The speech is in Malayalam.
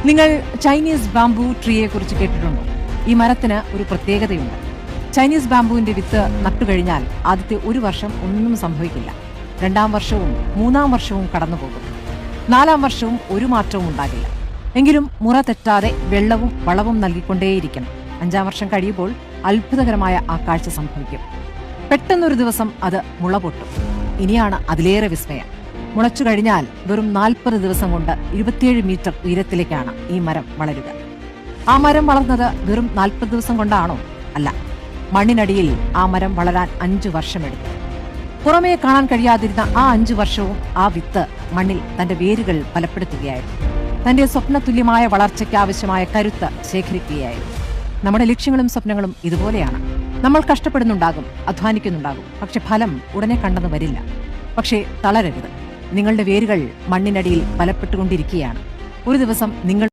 നിങ്ങൾ ചൈനീസ് ബാംബു ട്രീയെ കുറിച്ച് കേട്ടിട്ടുണ്ടോ? ഈ മരത്തിന് ഒരു പ്രത്യേകതയുണ്ട്. ചൈനീസ് ബാംബുവിന്റെ വിത്ത് നട്ടുകഴിഞ്ഞാൽ ആദ്യത്തെ ഒരു വർഷം ഒന്നും സംഭവിക്കില്ല. 2-ാം വർഷവും 3-ാം വർഷവും കടന്നുപോകും. 4-ാം വർഷവും ഒരു മാറ്റവും ഉണ്ടാകില്ല. എങ്കിലും മുറ തെറ്റാതെ വെള്ളവും വളവും നൽകിക്കൊണ്ടേയിരിക്കണം. 5-ാം വർഷം കഴിയുമ്പോൾ അത്ഭുതകരമായ ആ കാഴ്ച സംഭവിക്കും. പെട്ടെന്നൊരു ദിവസം അത് മുള പൊട്ടും. ഇനിയാണ് അതിലേറെ വിസ്മയം. മുളച്ചു കഴിഞ്ഞാൽ വെറും 40 ദിവസം കൊണ്ട് 27 മീറ്റർ ഉയരത്തിലേക്കാണ് ഈ മരം വളരുക. ആ മരം വളർന്നത് വെറും 40 ദിവസം കൊണ്ടാണോ? അല്ല, മണ്ണിനടിയിൽ ആ മരം വളരാൻ 5 വർഷമെടുത്തു. പുറമേ കാണാൻ കഴിയാതിരുന്ന ആ 5 വർഷവും ആ വിത്ത് മണ്ണിൽ തന്റെ വേരുകൾ ബലപ്പെടുത്തുകയായിരുന്നു. തന്റെ സ്വപ്നതുല്യമായ വളർച്ചയ്ക്ക് ആവശ്യമായ കരുത്ത് ശേഖരിക്കുകയായിരുന്നു. നമ്മുടെ ലക്ഷ്യങ്ങളും സ്വപ്നങ്ങളും ഇതുപോലെയാണ്. നമ്മൾ കഷ്ടപ്പെടുന്നുണ്ടാകും, അധ്വാനിക്കുന്നുണ്ടാകും, പക്ഷെ ഫലം ഉടനെ കണ്ടെന്ന് വരില്ല. പക്ഷേ തളരരുത്. നിങ്ങളുടെ വേരുകൾ മണ്ണിനടിയിൽ ബലപ്പെട്ടുകൊണ്ടിരിക്കുകയാണ്. ഒരു ദിവസം നിങ്ങൾ